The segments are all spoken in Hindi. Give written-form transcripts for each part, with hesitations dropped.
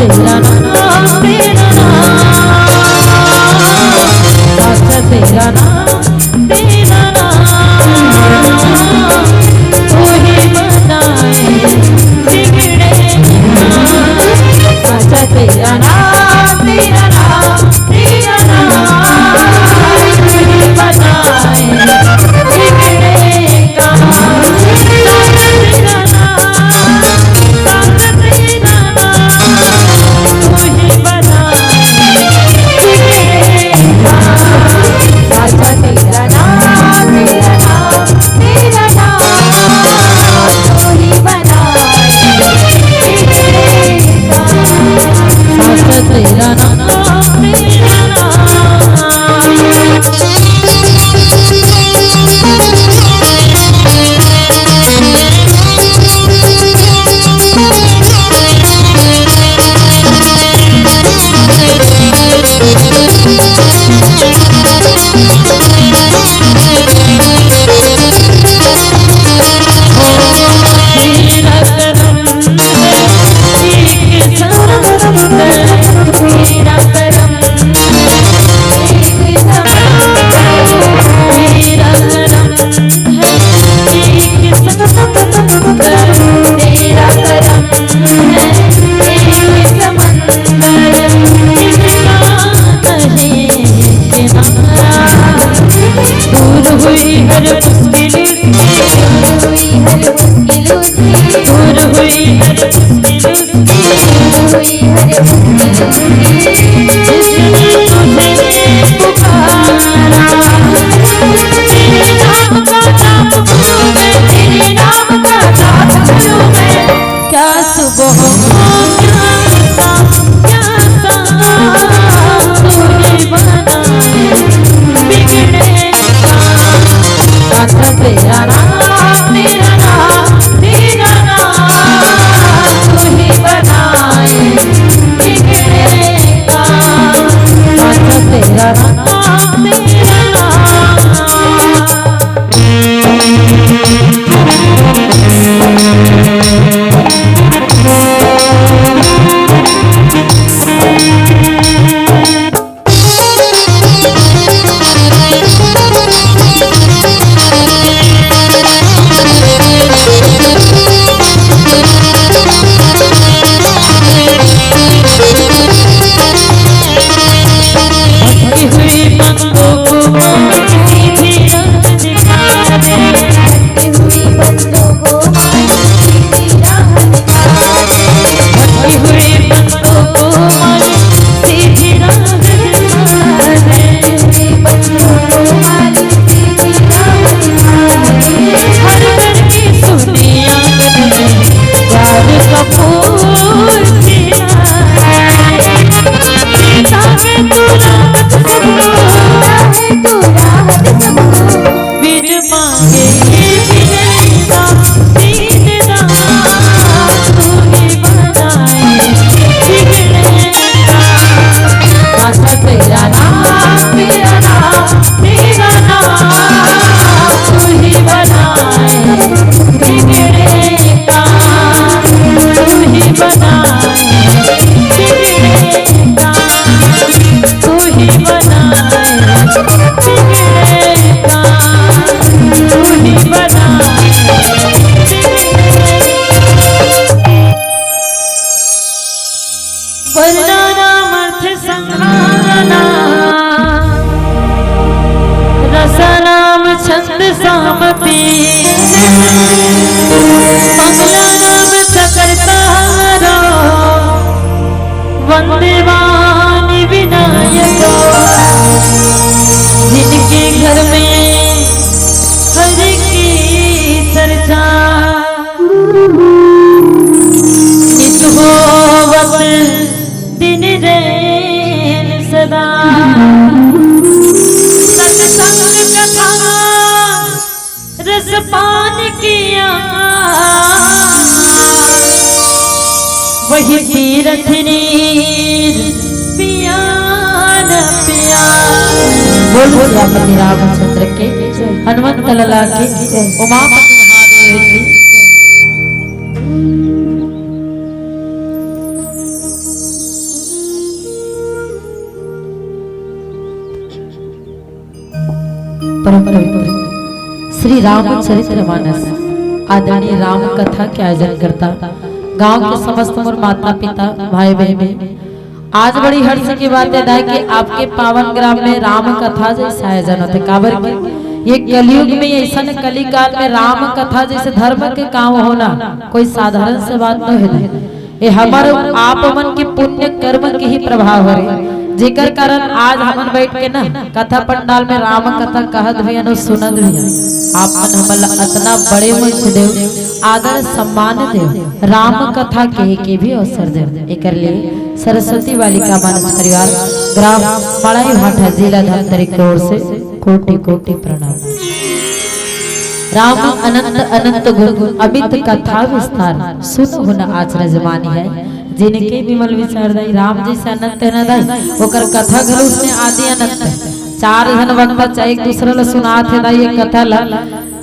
तेरा नाम तेरा नाम, साचा तेरा नाम तेरा नाम, तू ही बनाए बिगड़े काम। साचा तेरा नाम तेरा नाम तेरा नाम, तू ही बनाए बिगड़े काम। साचा तेरा नाम, साचा तेरा नाम, तू ही बनाए बिगड़े काम। साचा तेरा नाम तेरा नाम तेरा नाम, तू ही बनाए बिगड़े काम। साचा तेरा नाम तेरा वही तीरथ नीर पिया न पिया। बोल सियापति रामचंद्र के, हनुमंत लला के, उमापति महादेव की। परम पवित्र श्री रामचरितमानस आदरणीय राम कथा के आयोजन करता गांव के समस्त मोर माता पिता भाई बहन, आज बड़ी हर्ष की बात है कि आपके पावन ग्राम में राम कथा जैसा आयोजन होते। काबर के ये कलयुग में ऐसा न कली काल में राम कथा जैसे धर्म के काम होना कोई साधारण से बात न है। ये हमारे आप मन के पुण्य कर्म के ही प्रभाव है, जेकर कारण आज हम बैठ के ना कथा पंडाल में राम कथा कहत भी और सुनत भी। आप मन हमला इतना बड़े मंच देव आदर सम्मान देव राम कथा के भी अवसर देव। एक लिए सरस्वती बालिका मानस परिवार ग्राम मड़ाई भाटा जिला धमतरी की ओर से कोटि कोटि प्रणाम। राम अनंत अनंत गुण अमित कथा विस्तार सुन हुन आचरण जमानी है। जिनके विमल विचार दाई राम जी से अनंत न दाई ओकर कथा घर उसने आदि अनंत। चार जन वक्ता एक दूसरे ला सुनात है दाई ये कथा ला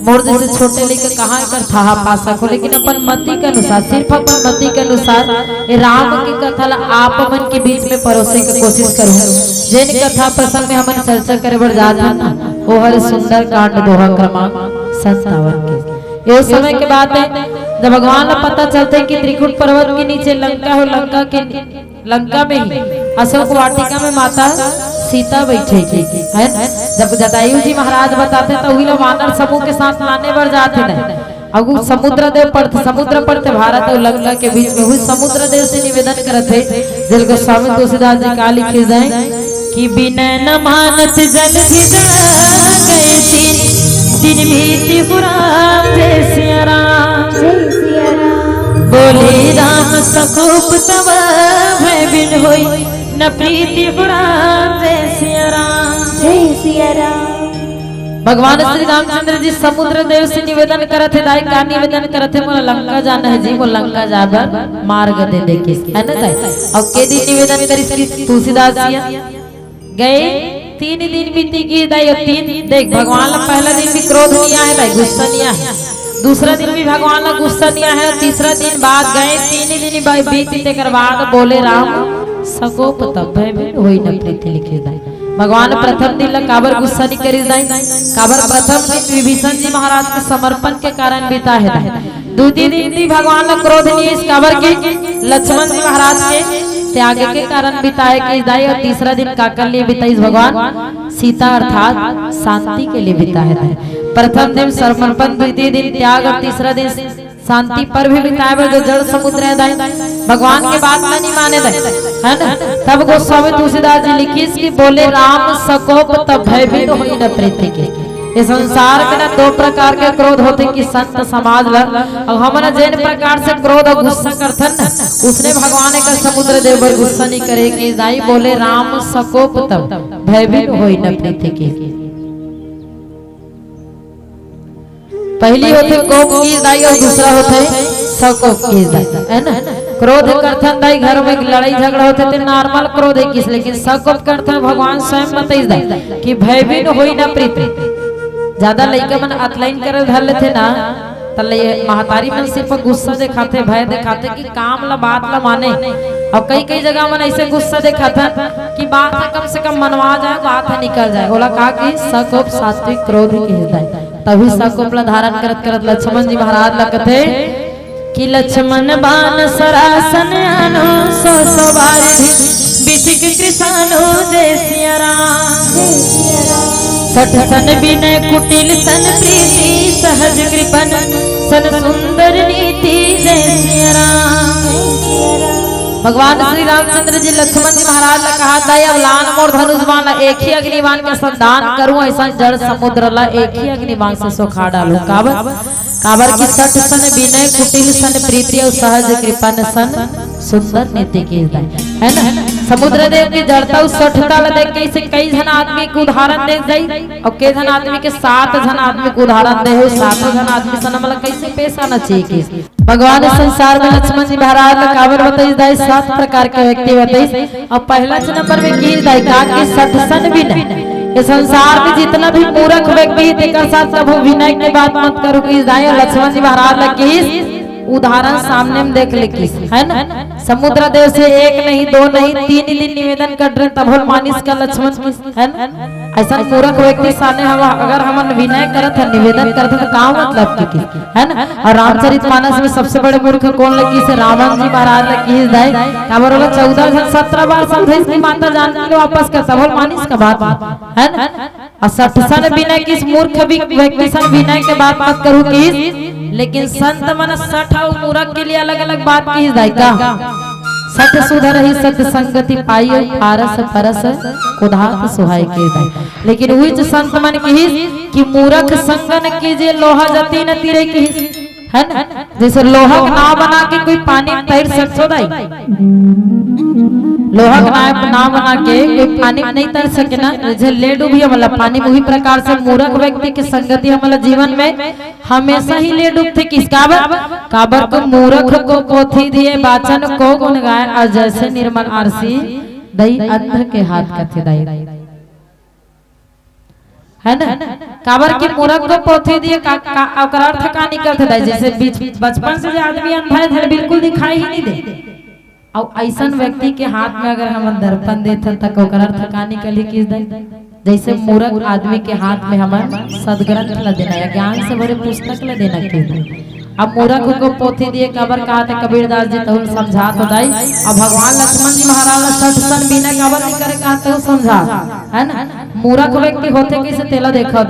मोर जैसे छोटे लेके कहाँ कर था पासा को, लेकिन अपन मति के अनुसार सिर्फ अपन मति के अनुसार ये राम की कथा ला आप मन के बीच में परोसे की कोशिश करूँ। जिन कथा प्रसंग में हम चर्चा करे बढ़ जाता ना वो हर सुंदर कांड दोहा क्रमांक 57 के ये समय के बात है जब भगवान को पता चलता है कि त्रिकुट पर्वत के नीचे लंका हो, लंका में ही अशोक वाटिका में माता सीता बैठे है। जब जटायु जी महाराज बताते तो वही लोग वानर समूह के साथ लाने बढ़ जाते हैं। अब समुद्र देव पड़ते भारत और लंका के बीच में हुई समुद्र देव से निवेदन करते जल गोस्वामी तुलसीदास जी का लिखे जाए कि बिना न मानत जल भी गए दिन बीती पुराण जय सिया राम बोले राम सकोप तब भय बिन होई न प्रीति पुराण जय सिया राम। भगवान श्री रामचंद्र जी समुद्र देव से निवेदन करते दाई का निवेदन करते मोला लंका जाना है जी, मोला लंका जाकर मार्ग दे दे के है ना दाई। और के दिन निवेदन करी श्री तुलसीदास जी गए 3 दिन बीती की दाई और 3 देख भगवान ला पहला दिन भी क्रोध नहीं आया दाई, गुस्सा नहीं आया, दूसरा दिन भी भगवान ला गुस्सा नहीं आया, तीसरा दिन बाद गए 3 दिन बीती के बाद बोले राम सकोप तब भय होई न प्रीति लिखे दाई। भगवान प्रथम दिन ला काबर गुस्सा नहीं करी दाई, काबर प्रथम दिन विभीषण जी महाराज के समर्पण के कारण बीता है दाई। दूसरी दिन भी भगवान ला क्रोध नहीं इस काबर के लक्ष्मण जी महाराज के त्याग के कारण बिताए के दाई। और तीसरा दिन काकर लिए बिताई भगवान सीता अर्थात शांति के लिए बिता है। प्रथम दिन समर्पण, द्वितीय दिन त्याग और तीसरा दिन शांति पर भी बिताए जो जल समुद्र है दाई। भगवान के बात में नहीं माने दाई है ना। तब गोस्वामी तुलसीदास जी लिखी कि बोले राम सकोप तब भयभीत होई न प्रीति के। इस संसार के ना 2 प्रकार के क्रोध होते कि संत समाज ला और हमारा जिन प्रकार से क्रोध और गुस्सा करथन ना उसने भगवान का समुद्र देव पर गुस्सा नहीं करेगी दाई। बोले राम सकोप तब भयभीत होई न प्रीति के। पहली होते कोप की दाई और दूसरा होते सकोप की दाई है ना। क्रोध करथन दाई घर में लड़ाई झगड़ा होते थे नॉर्मल क्रोध है किस, लेकिन सकोप करथन भगवान स्वयं बताई दाई कि भयभीत होई न प्रीति। ज्यादा लड़का मन अतलाइन कर धर लेते ना तले महतारी मन सिर्फ गुस्सा दिखाते भय दिखाते कि काम ला बात ला माने। और कई जगह मन ऐसे गुस्सा दिखाता कि बात है कम से कम मनवा जाए, बात है निकल जाए। बोला कहा कि सकोप सात्विक क्रोध के हृदय तभी सकोप ला धारण करत करत लक्ष्मण जी महाराज ला कथे कि लक्ष्मण बाण सरासन आनो सो सवारी बिचिक कृष्णो जय सिया राम। 60 सन विनय कुटिल सन प्रीति सहज कृपन सन सुंदर नीति जय सिया राम। भगवान श्री रामचंद्र जी लक्ष्मण जी महाराज ने कहा दाई अब लान मोर धनुष बाण ला एक ही अग्निबाण के संधान करूं, ऐसा जड़ समुद्र ला एक ही अग्निबाण से सोखा डालू। काबर की 60 सन विनय कुटिल सन प्रीति और सहज कृपन सन सुंदर नीति की है ना। समुद्र देव की जड़ता 60 ताल देख के इसे कई जन आदमी को उदाहरण दे जाई और कई जन आदमी के 7 जन आदमी को उदाहरण दे हो 7 जन आदमी सन मतलब कैसे पेश आना चाहिए। भगवान संसार में लक्ष्मण जी महाराज ने काबर बताई दाई 7 प्रकार के व्यक्ति बताई। और पहला नंबर में की दाई का कि 60 सन विनय। इस संसार में जितना भी मूर्ख व्यक्ति तेकर साथ सब विनय की बात मत करो कि दाई। लक्ष्मण जी महाराज ने की उदाहरण सामने में देख ले किस है ना। समुद्र देव से 1 नहीं 2 नहीं 3 दिन निवेदन कर रहे तब मानिस का लक्ष्मण है ना। ऐसा मूर्ख व्यक्ति सामने हम अगर हम विनय करत है निवेदन करत है तो का मतलब की है ना। और रामचरितमानस में सबसे बड़े मूर्ख कौन लगी से रावण जी महाराज लगी दाई काबर वाला 14 बार समझे इसकी माता जान के वापस कर सबल मानिस का बात है ना। और 60 सन विनय किस मूर्ख भी व्यक्ति सन विनय के बात मत करूं किस लेकिन संत मन 60 और मूर्ख के लिए अलग अलग बात की दाई का। सत सुधर ही सत संगति पाई पारस परस उदात सुहाय के दाई। लेकिन वही जो संत मन की कि मूर्ख संगन कीजिए लोहा जती न तीरे की है ना। जैसे लोहा का नाव बना के कोई पानी में तैर सकते दाई लोहा का नाव बना के कोई पानी में नहीं तैर सके ना। जैसे ले डूबी हमला पानी में उसी प्रकार से मूर्ख व्यक्ति की संगति हमारे जीवन में हमेशा ही ले डूबते किस काबर को मूर्ख को पोथी दिए वाचन को गुण गाय और जैसे निर्मल आरसी दई अंध के हाथ कथे दाई है ना। काबर की मूर्ख को पोथी दिए अर्थ का निकलते दाई। जैसे बचपन से आदमी अंधा है बिल्कुल दिखाई ही नहीं दे और ऐसा व्यक्ति के हाथ में अगर हम दर्पण देते तक अर्थ का निकली किस दाई। जैसे मूर्ख आदमी के हाथ में हमार सदग्रंथ ला देना या ज्ञान से बड़े पुस्तक ला देना के। अब मूर्ख को पोथी दिए कबर कहा थे कबीरदास जी तो समझा तो दाई। अब भगवान लक्ष्मण जी महाराज 60 सन बिना कबर नहीं करे कहा तो समझा है ना। मूर्ख व्यक्ति होते कैसे तेला देखो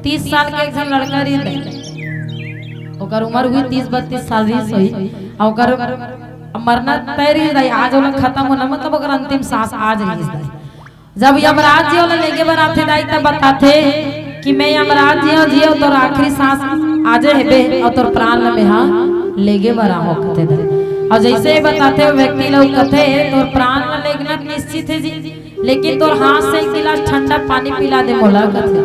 30 साल के एक लड़का रही ओकर उम्र हुई 30-32 साल रही ओकर मरना तय रही आज वाला खत्म होना मतलब अगर अंतिम सांस आज रही। जब यमराज जी वाला लेके बनाते दाई तब बताते कि मैं यमराज जियो तोर आखिरी सांस आज हेबे और तोर प्राण में हाँ लेगे बरा हो कथे दाई। और जैसे ही बताते हो व्यक्ति लोग कथे तोर प्राण में लेगना निश्चित है जी लेकिन तोर हाथ से एक गिलास ठंडा पानी पिला दे मोला कथे।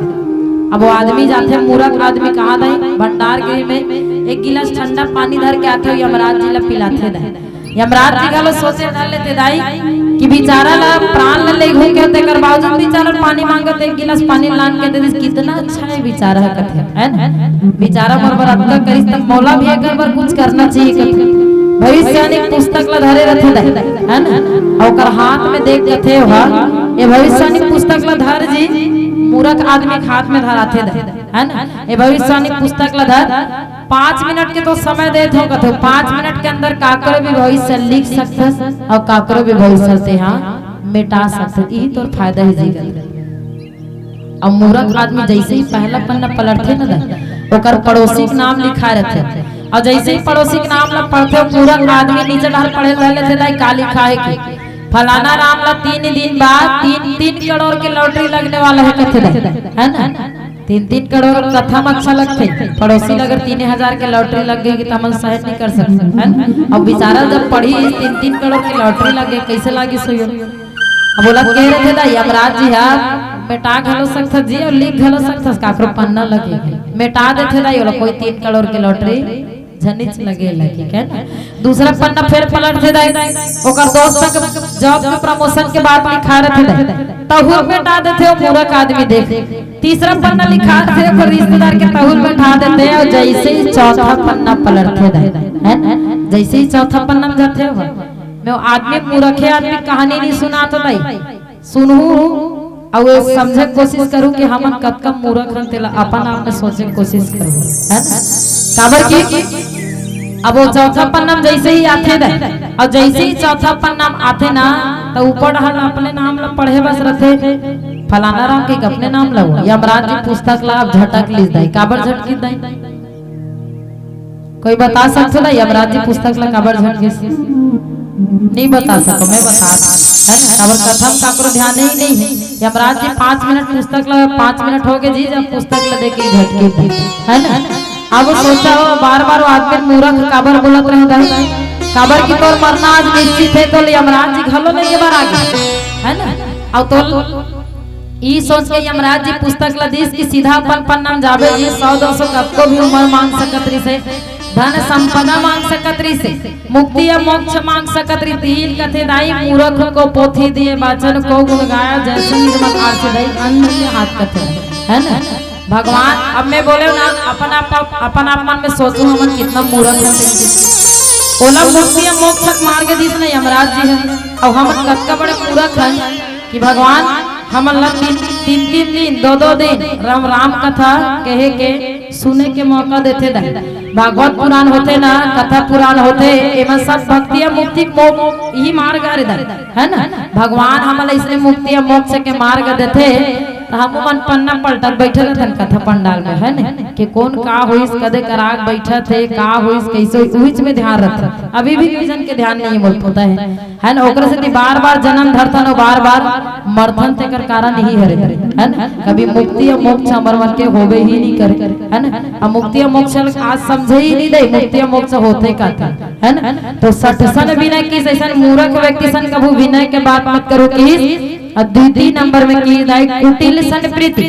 अब वो आदमी जाते मूर्ख आदमी कहा दाई भंडार गृह में एक गिलास ठंडा पानी धर के आते हो यमराज जी ला पिलाते दाई। यमराज जी गालो सोचे डाल लेते दाई कि बेचारा ला प्राण ला ले घूम के होते कर बावजूद बेचारा पानी मांगते एक गिलास पानी लान के दे दे कितना अच्छा है बेचारा कथे है ना। बेचारा बराबर आपका करिस तब मौला भी एक बार कुछ करना चाहिए कथे। भविष्यवाणी पुस्तक ला धरे रहते दाई है ना। और ओकर हाथ में देख कथे हो ये भविष्यवाणी पुस्तक ला धर जी मूर्ख आदमी के हाथ में धराते है ना। ये भविष्यवाणी पुस्तक ला धर 5 मिनट के तो समय देते हो कथे 5 मिनट के अंदर काकरो भी भविष्य लिख सकते और काकरो भी भविष्य से हाँ मिटा सकते। यही तो फायदा है जीवन। और मूर्ख आदमी जैसे ही पहला पन्ना पलटते ना ओकर पड़ोसी के नाम लिखा रहते और जैसे ही पड़ोसी के नाम ला पढ़ते मूर्ख आदमी नीचे डाल पढ़े रहते दाई का लिखा है कि फलाना राम ला 3 दिन बाद 3 करोड़ की लॉटरी लगने वाला है कथे है ना। 3 करोड़ कथा में अच्छा लगते पड़ोसी अगर 3000 के लॉटरी लग गई तो हम सहज नहीं कर सकते है ना। अब बेचारा जब पढ़ी 3 करोड़ की लॉटरी लग गई कैसे लागी सो अब बोला कह रहे थे दा यमराज जी हाँ मेटा घलो सकता जी और लिख घलो सकता काकरो पन्ना लगे मेटा देते दा ये कोई 3 करोड़ की लॉटरी झनिच लगे ठीक है ना। दूसरा पन्ना फिर पलट थे दाई ओकर दोस्त के जॉब के प्रमोशन के बाद लिखा रहे थे तहुल बैठा देते हो मूर्ख आदमी देख। तीसरा पन्ना लिखा थे ओकर रिश्तेदार के तहुल बैठा देते और जैसे ही चौथा पन्ना पलटते दाई है ना। जैसे ही चौथा पन्ना में जाते हो मैं आदमी मूर्ख आदमी कहानी नहीं सुना तो दाई सुनू और समझे कोशिश करूं कि हम कब कब मूर्ख हन तेला अपन आप में सोचे कोशिश करूं है ना। काबर की अब वो चौथा पन्ना जैसे ही आते दा और जैसे ही चौथा पन्ना आते ना तो ऊपर हम अपने नाम ला पढ़े बस रहते फलाना राम के अपने नाम ला यमराज जी पुस्तक ला झटक लिख दाई काबर झटकी दाई कोई बता सकते ना यमराज जी पुस्तक ला काबर झटके नहीं बता सको मैं बता है ना। काबर कथा में काकरो ध्यान ही नहीं है यमराज जी 5 मिनट पुस्तक ला 5 मिनट हो गए जी जब पुस्तक ला देके झटके है ना। अब सोचा हो बार-बार आदमी मूर्ख काबर बोलत रहता है काबर की तोर मरना आज निश्चित है तो यमराज जी घलो लेके बार आगे है ना। और तो ई सोच के यमराज जी पुस्तक ला दीस की सीधा अपन पन्ना जाबे जी 100-200 कब को भी उम्र मांग सकत रही से धन संपदा मांग सकत रही से मुक्ति या मोक्ष मांग सकत रही तीन कथे दाई मूर्ख को पोथी दिए वाचन को गुण गाया जैसे निर्मल आरती दाई अंध के हाथ कथे है ना। भगवान अब मैं बोले ना अपन मन में सोचूं हम कितना मूर्ख है ओला मुक्ति मोक्ष मार्ग दिस नहीं यमराज जी है और हम कतका बड़े मूर्ख हैं कि भगवान हमला तीन दिन दो दिन राम राम कथा कहे के सुने के मौका देते दा। भागवत पुराण होते ना, कथा पुराण होते, एवं सब भक्तिया मुक्ति ही मार्ग है ना। भगवान हमला इसलिए मुक्ति मोक्ष के मार्ग देते। हम मन पन्ना पलटत बैठे रहते कथा पंडाल में, है ना, कि कौन का होइस कदे कराग बैठा थे, का होइस कैसे उहिच में ध्यान रखता। अभी भी किसी के ध्यान नहीं बोल पाता है ना। ओकरे से बार बार जन्म धरतन और बार बार मरथन ते कर कारण नहीं हरे, है ना। कभी मुक्ति और मोक्ष हमर मन के होवे ही नहीं करे, है ना। अब मुक्ति और मोक्ष आज समझे ही नहीं दे, मुक्ति और मोक्ष होते का था, है ना। तो सठसन विनय की ऐसा मूर्ख व्यक्ति सन कभू विनय के बात मत करो कि। द्वितीय नंबर में की दाई कुटिल सन प्रीति,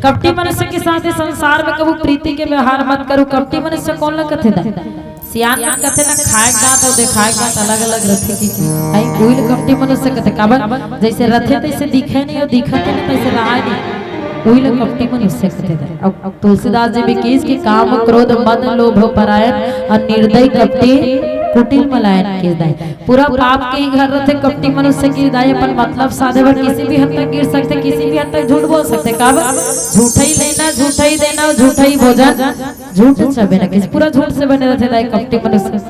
कपटी मनुष्य के साथ संसार में कबू प्रीति के व्यवहार मत करो। कपटी मनुष्य कौन लग कथे दा सियान कथे ना, खाए का तो देखाए का अलग अलग रथे की आई कोई कपटी मनुष्य कथे काबर जैसे रथे तैसे दिखे नहीं और दिखते नहीं तैसे रहा नहीं, कोई लोग कपटी मनुष्य कथे दा। अब तुलसीदास जी भी कीस कि काम क्रोध मद लोभ परायण और निर्दयी कपटी कुटिल मलायन के दाई। पूरा पाप के ही घर रहते कपटी मनुष्य की दाई। अपन मतलब साधे पर किसी भी हद तक गिर सकते, किसी भी हद तक झूठ बोल सकते। काबर झूठा ही लेना, झूठा ही देना, झूठा ही भोजन, झूठ छबे ना किस पूरा झूठ से बने रहते दाई कपटी मनुष्य।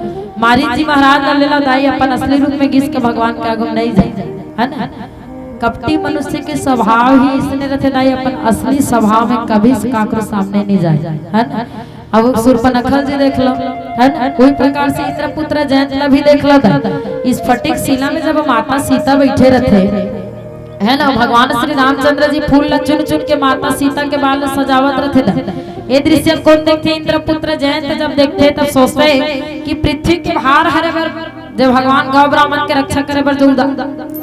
मारीच जी महाराज न लेला दाई अपन असली रूप में घिस के भगवान के आगे नहीं जाए, है ना। कपटी मनुष्य के स्वभाव ही इसने रहते दाई अपन असली स्वभाव में कभी काकरो सामने नहीं जाए, है ना। अब शूर्पणखा जी देख लो, है ना। कोई प्रकार से इंद्रपुत्र जयंतला भी देख लो था। इस फटिक शिला में जब माता सीता बैठे रहते, है ना, भगवान श्री रामचंद्र जी फूल चुन चुन के माता सीता के बाल सजावत रहते थे। ये दृश्य कौन देखते? इंद्रपुत्र जयंत जब देखते तब सोचते कि पृथ्वी के भार हरे बर जब भगवान गौ ब्राह्मण के रक्षा करे बर जो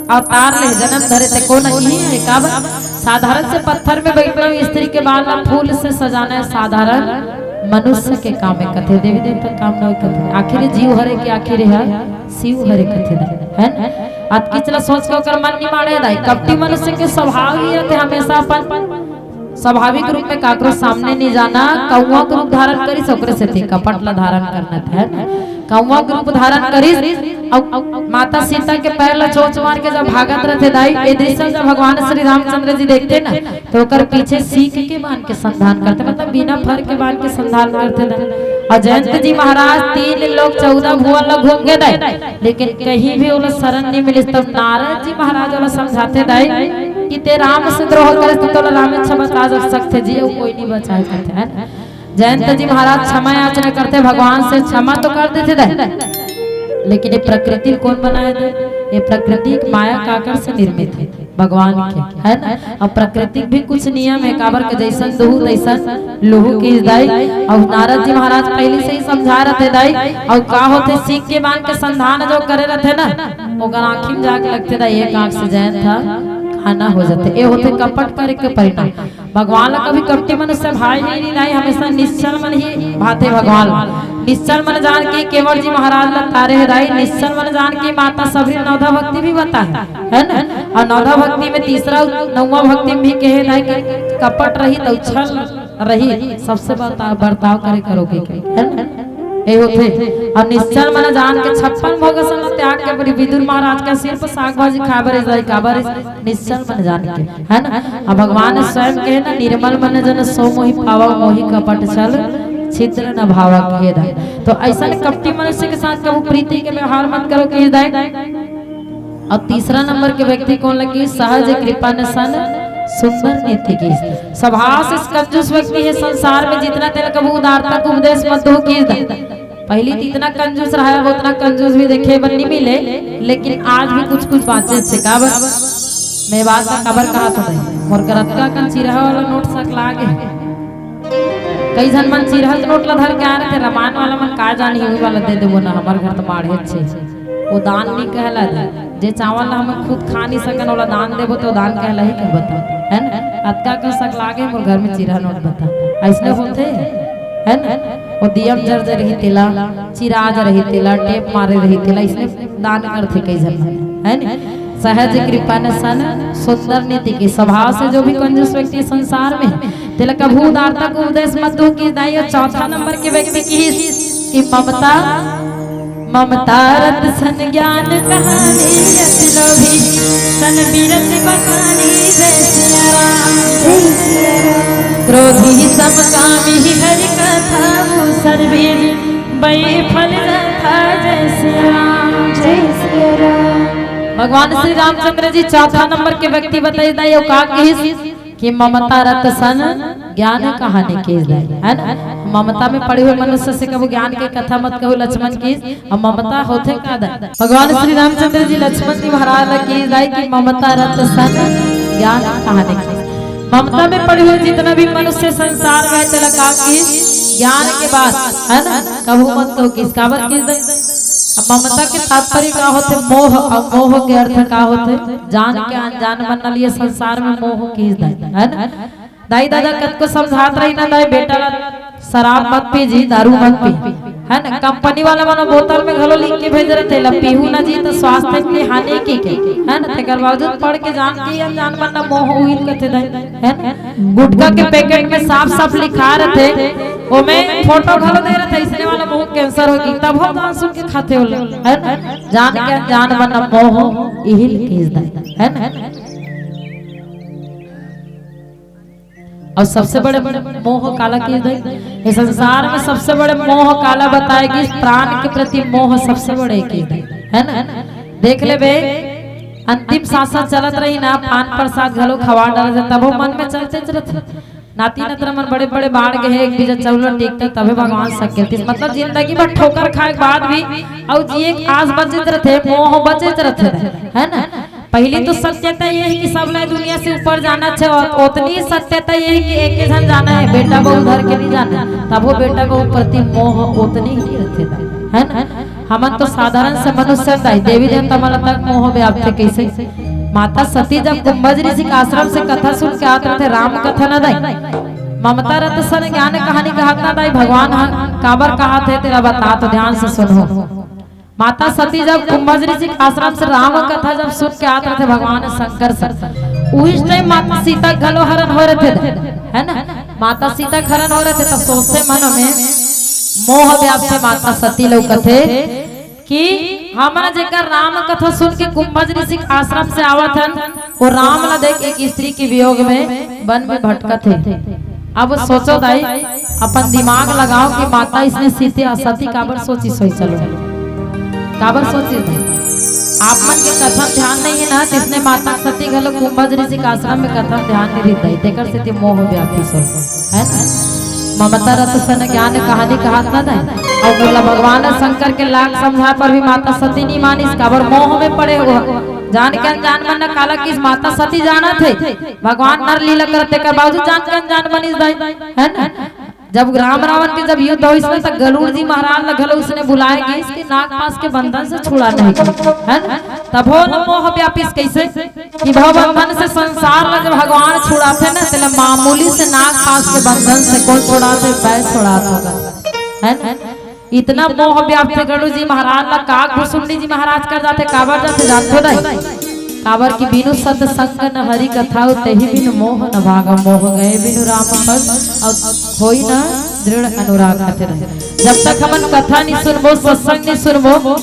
अवतार ले जन्म धरे थे कौन नहीं है। काबर साधारण से पत्थर में बैठना स्त्री के बाल फूल से सजाना साधारण मनुष्य के काम में कथे, देवी देवता काम न कथे। आखिर जीव हरे के आखिर है शिव हरे कथे दा, है ना। आज की चला सोच के ओकर मन नहीं मारे दाई। कपटी मनुष्य के स्वभाव ही रहते हमेशा अपन स्वाभाविक रूप में काकरो सामने नहीं जाना। कौवा के रूप धारण करी ओकरे से थी कपट ला धारण करना था, है ना। कौवा के रूप धारण करी माता सीता के पैर ला चोच मार के जब भागत रहते दाई। ये दृश्य जब भगवान श्री रामचंद्र जी देखते ना तो ओकर पीछे सीख के बांध के संधान करते, मतलब बिना फर के बांध के संधान करते ना। और जयंत जी महाराज 3 लोग 14 भुवन लोग घूम गए दाई, लेकिन कहीं भी उन्हें शरण नहीं मिली। तब नारद जी महाराज उन्हें समझाते दाई कि ते राम से द्रोह करे तो राम बचा जा सकते जी, कोई नहीं बचा सकते, है ना। जयंत जी महाराज क्षमा याचना करते, भगवान से क्षमा तो कर देते थे, लेकिन ये प्रकृति कौन बनाए थे? ये प्रकृति माया काकर से निर्मित है भगवान के, है ना। अब प्रकृति भी कुछ नियम है, काबर के जैसन दुहु तैसन लोहू की दाई। और नारद जी महाराज पहले से ही समझा रहे थे दाई। और का होते सीख के बांध के संधान जो करे रहते ना ओकर आँखी में जाके लगते था एक आँख से जयंत था खाना हो जाते। ये होते कपट करे के परिणाम। भगवान ला कभी कपटी मनुष्य भाई नहीं लाई, हमेशा निश्चल मन ही भाते भगवान। निश्चल मन जान के केवल जी महाराज ला तारे हदाई। निश्चल मन जान के माता सबरी नौधा भक्ति भी बता है ना। और नौधा भक्ति में तीसरा 9वां भक्ति में भी कहे दाई कि कपट रही तो छल रही सबसे बर्ताव करे करोगे, है ना। ए होते और निश्चल मन जान के 56 भोग सन त्याग के बड़ी विदुर महाराज के सिर पर साग भाजी खाबर जाई काबर निश्चल मन जान के, है ना। अब भगवान स्वयं कहे ना निर्मल मन जन सो मोहि पावा मोहि कपट छल छिद्र न भावा कहे दाई। तो ऐसा कपटी मनुष्य के साथ कबू प्रीति के व्यवहार मत करो कहे दाई। और तीसरा नंबर के व्यक्ति कौन लगी? सहज कृपा न सन सुंदर नीति की स्वभाव से कंजूस व्यक्ति है। संसार में जितना तेल कबू उदारता को उपदेश मत हो की पहली तो इतना कंजूस रहा है, उतना कंजूस भी देखे बन्नी मिले, लेकिन आज भी कुछ कुछ बातें से काबर मैं बात का खबर कहा था मोर करतका कन चिरहा वाला नोट सक लागे कई जन मन चिरहा नोट ला धर के आ रहे थे। रमान वाला मन का जानी हुई वाला दे देबो ना हमार घर तो माढ़े छे वो दान नहीं कहला दे। जे चावल हम खुद खा नहीं सकन वाला दान देबो तो दान कहला ही के बता, है ना। अतका कर सक लागे मोर घर में चिरहा नोट बता ऐसने होते, है ना। वो दियम जर रही तेला चिराज रही तेला टेप मारे रही तेला इसने दान करते कई जन, है ना। सहज कृपा न सन सुंदर नीति की स्वभाव से जो भी कंजूस व्यक्ति संसार में तेला कभू उदारता को उपदेश मत दो की दाई। और चौथा नंबर के व्यक्ति की ममता ममता रत सन ज्ञान कहानी लोभी मिलन बीरज बखानी जय सिया राम जय सिया राम। क्रोधी समकामी हरि कथा सर्वीर बैफल रथा जय सिया राम जय सिया राम। भगवान श्री रामचंद्र जी चौथा नंबर के व्यक्ति बताई का कि ममता रत सन ज्ञान कहानी की है ना। ममता में पड़े हुए मनुष्य से कबो ज्ञान के कथा मत कहो लक्ष्मण की। और ममता होते का भगवान श्री रामचंद्र जी लक्ष्मण जी महाराज की कि ममता रत सन ज्ञान कहानी की। ममता में पड़े हुए जितना भी मनुष्य संसार में तिलका की ज्ञान के बाद है ना कबू मत कहो किस काबर की। ममता के तात्पर्य का होते मोह। और मोह के अर्थ का होते जान के अनजान बनना लिए संसार में मोह की है ना। दाई दादा कद को समझात रही ना दाई बेटा शराब मत पी जी दारू मत पी है ना। कंपनी वाला मानो बोतल में घलो लिख के भेज रहे थे पीहू ना जी तो स्वास्थ्य के लिए हानि की के है ना। तेकर बावजूद पढ़ के जान के अनजान बनना मोह उहिल कथे दाई है ना। गुटखा के पैकेट में साफ साफ लिखा रहे थे वो में फोटो घलो दे रहे थे इसने वाला मोह कैंसर होगी तब हम जान सुन के खाते हो है ना। जान के अनजान बनना मोह इहिल केस दाई है ना। और सबसे बड़े मोह काला की इस संसार में सबसे बड़े मोह काला बताएगी प्राण के प्रति मोह सबसे बड़े की है ना। देख ले बे अंतिम सांसा चलत रही ना पान प्रसाद घलो खवा डाल तब वो मन में चलते चलते नाती नतर मन बड़े बड़े बाढ़ गए एक बीजा चौल टिकते तबे भगवान सके मतलब जिंदगी भर ठोकर खाए के बाद भी और जिए आस बचत रहते मोह बचत रहते है ना। पहली तो सत्यता ये है कि सब लोग दुनिया से ऊपर जाना चाहिए और उतनी सत्यता ये है कि एक ही जन जाना है बेटा बहु उधर के नहीं जाना तब वो बेटा बहु प्रति मोह उतनी ही रहते है ना। हमन तो साधारण से मनुष्य देवी देवता मन तक मोह व्याप्त कैसे। माता सती जब कुंभज ऋषि के आश्रम से कथा सुन के आते थे राम कथा न दाई ममता रत सन ज्ञान कहानी कहा ना दाई भगवान काबर कहा थे तेरा बता तो ध्यान से सुनो। माता सती जब कुंभज ऋषि आश्रम से राम कथा जब सुन के आते थे भगवान शंकर सर उस टाइम माता सीता गलो हरण हो रहे थे है ना। माता सीता हरण हो रहे थे तो सोचते मन में मोह व्याप्त माता सती लोग कथे कि हमारा जेकर राम कथा सुन के कुंभज ऋषि आश्रम से आवत हन वो राम ला देख एक स्त्री के वियोग में वन में भटकत है। अब सोचो दाई अपन दिमाग लगाओ कि माता इसने सीते सती काबर सोची सोई चलो काबर सोची थे आप मन के कथा ध्यान नहीं है ना जिसने माता सती गलो कुंभज ऋषि आश्रम में कथा ध्यान नहीं देता है तेकर से मोह व्यापी सोच है ना। ममता रत सन ज्ञान कहानी कहा ना था और बोला भगवान शंकर के लाख समझा पर भी माता सती नहीं मानी काबर मोह में पड़े हुआ जान के अनजान मन काला किस माता सती जाना थे भगवान नर लीला करते कर बावजूद जान के अनजान बनी है ना। जब राम रावण के जब युद्ध हुई इसमें तक गरुड़ जी महाराज लगल उसने बुलाए कि इसके नाग पास के बंधन से छुड़ा नहीं है ना। तब हो न मोह व्यापिस कैसे कि भवबंधन से संसार में जब भगवान छुड़ाते ना तो मामूली से नाग पास के बंधन से कौन छुड़ाते पैर छुड़ाता होगा है ना। इतना मोह व्याप्त गरुड़ जी महाराज ला काग भुसुंडी जी महाराज कर जाते काबर जाते जानते नहीं काबर की बिनु सत संग न हरि कथा तेहि बिनु मोह न भागा मोह गए बिनु राम पद और होई न दृढ़ अनुराग कहते रहे। जब तक हमन कथा नहीं सुनबो सत्संग नहीं सुनबो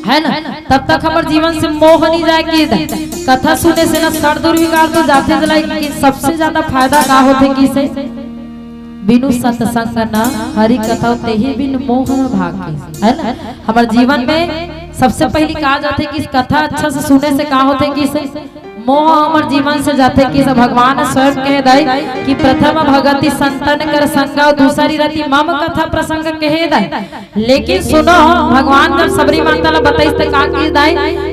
है ना तब तक हमारे जीवन से मोह नहीं जाए कि कथा सुनने से ना सर दुर्विकार तो जाते जलाई सबसे ज्यादा फायदा का होते कि से बिनु सत्संग न हरि कथा तेहि बिनु मोह न भागी है ना। हमारे जीवन में सबसे पहली कहा जाते कि इस कथा अच्छा से सुनने से कहा होते कि इसे मोह हमारे जीवन से जाते कि भगवान स्वयं कह दे कि प्रथम भगति संतन कर संग और दूसरी रति मम कथा प्रसंग कहे दे। लेकिन सुनो भगवान जब सबरी माता ला बताई तो का की दे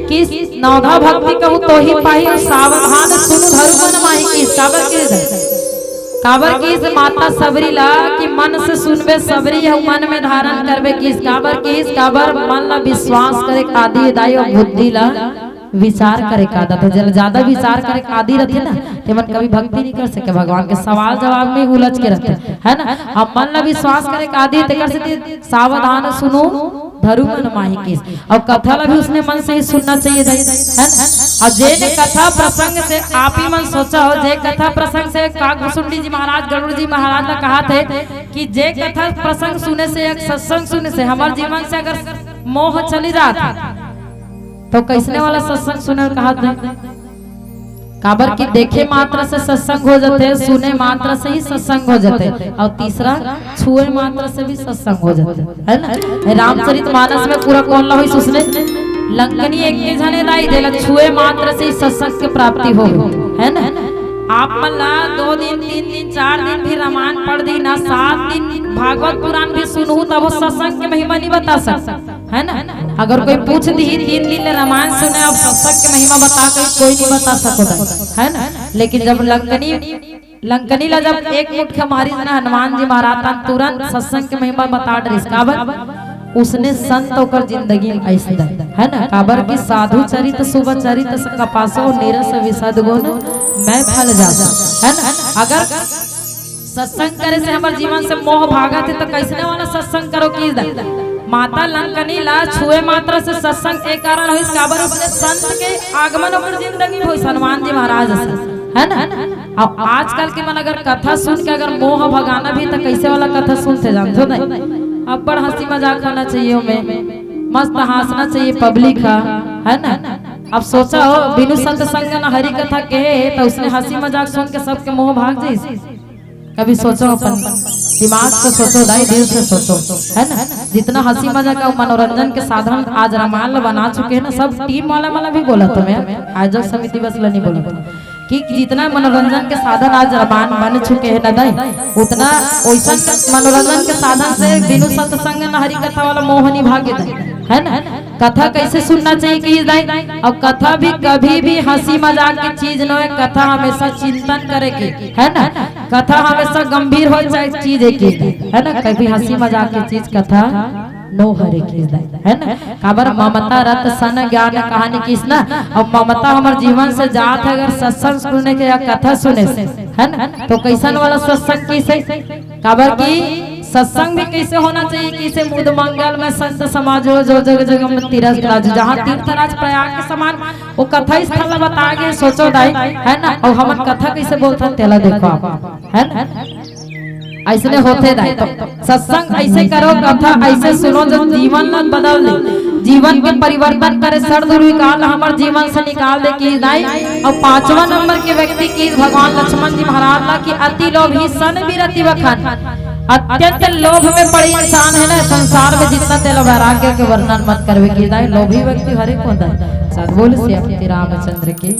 कि नवधा भक्ति कहूँ तो ही पाही सावधान सुनु धर्म मन माही की काबर के दे काबर की इस माता सबरी ला कि मन से सुनबे सबरी है मन में धारण करबे किस काबर की इस काबर मन ला विश्वास करे आदि दाई और बुद्धि ला विचार करे का आदत है। जब ज्यादा विचार करे का आदि रहते ना ते मन कभी भक्ति नहीं कर सके भगवान के सवाल जवाब में उलझ के रहते है ना। अब मन ला विश्वास करे का आदि ते कर सकते सावधान सुनो धरु मन माही किस और कथा ला भी उसने मन से ही सुनना चाहिए है ना। और जे ने कथा प्रसंग से आप ही मन सोचा हो जे कथा प्रसंग से कागभुसुंडी जी महाराज गरुड़ जी महाराज ने कहा थे कि जे कथा प्रसंग सुने से एक सत्संग सुने से हमारे जीवन से अगर मोह चली जाता तो कैसने वाला सत्संग सुने कहा था काबर की देखे मात्र से सत्संग हो जाते, सुने मात्र से ही सत्संग हो जाते, और तीसरा छुए मात्र से भी सत्संग हो जाते, है ना। रामचरितमानस में पूरा कौन ला हुई उसने लंकनी एक के जने दाई देला छुए मात्र से ही सत्संग की प्राप्ति हो, है ना। आप मल्ला 2 दिन 3 दिन 4 दिन भी रामायण पढ़ दी ना, 7 दिन भागवत पुराण भी सुनू तब सत्संग के महिमा नहीं बता सकता, है ना। अगर कोई पूछ दी 3 दिन रामायण सुने अब सत्संग के महिमा बता कर कोई नहीं बता सकता, है ना। लेकिन जब लंकनी ला जब एक मुठ हमारी हनुमान जी महाराज तुरंत सत्संग के महिमा बता डरिस, काबर उसने संत होकर जिंदगी ऐसे है ना। काबर की साधु चरित शुभ चरित कपासो नीरस विशद गुण मैं फल जाता, है ना। अगर सत्संग करे से हमारे जीवन से मोह भागत है तो कैसने वाला सत्संग करो की माता लंकनी ला छुए मात्र से सत्संग एक कारण हो, काबर उसने संत के आगमन और जिंदगी हो हनुमान जी महाराज से, है ना। अब आजकल के मन अगर कथा सुन के अगर मोह भगाना भी तो कैसे वाला कथा सुनते जानते नहीं। अब बड़ हंसी मजाक होना चाहिए, हमें मस्त हंसना चाहिए पब्लिक का, है ना। अब सोचा हो बिनु सत्संग न हरि कथा कहे तो उसने हंसी मजाक सुन के सबके मोह भाग जाए। कभी सोचो अपन दिमाग से सोचो, दाई दिल से सोचो, है ना। जितना हंसी मजाक का मनोरंजन के साधन आज रामायण बना चुके हैं ना, सब टीम वाला भी बोला तुम्हें आयोजक समिति बस नहीं बोला कि जितना मनोरंजन के साधन आज रामायण बन चुके हैं ना दाई, उतना वैसा मनोरंजन के साधन से बिनु सत्संग न हरि कथा वाला मोहनी भागे दाई, है ना। कथा कैसे सुनना चाहिए कि दाई, अब कथा भी कभी भी हंसी मजाक की चीज न है, कथा हमेशा चिंतन करे की, है ना। कथा हमेशा गंभीर हो जाए चीज एक, है ना। कभी हंसी मजाक की चीज कथा नो हरे की, है ना। काबर ममता रत सन ज्ञान कहानी किसना, और ममता हमारे जीवन से जात है अगर सत्संग सुनने के या कथा सुने से, है ना। तो कैसन वाला सत्संग किसे, काबर की सत्संग भी कैसे होना चाहिए, किसे मुद मंगल में संत समाज हो जो जगह जगह में तीर्थ राज, जहाँ तीर्थराज प्रयाग के समान वो कथा स्थल बता गए। सोचो दाई, है ना। और हम कथा कैसे बोलते हैं तेला देखो आप, है ना। ऐसे होते दाई तो सत्संग ऐसे करो, कथा ऐसे सुनो जो जीवन में बदल दे, जीवन के परिवर्तन करे, सर्वकाल हमारे जीवन से निकाल दे की दाई। और 5वां नंबर के व्यक्ति की भगवान लक्ष्मण जी महाराज ला की अति लोभी सन विरति वखन, अत्यंत लोभ में पड़े इंसान है ना संसार में, जितना तेल वैराग्य के वर्णन मत करवे की दाई। लोभी व्यक्ति हरे को दाई। सद बोल से अपने रामचंद्र के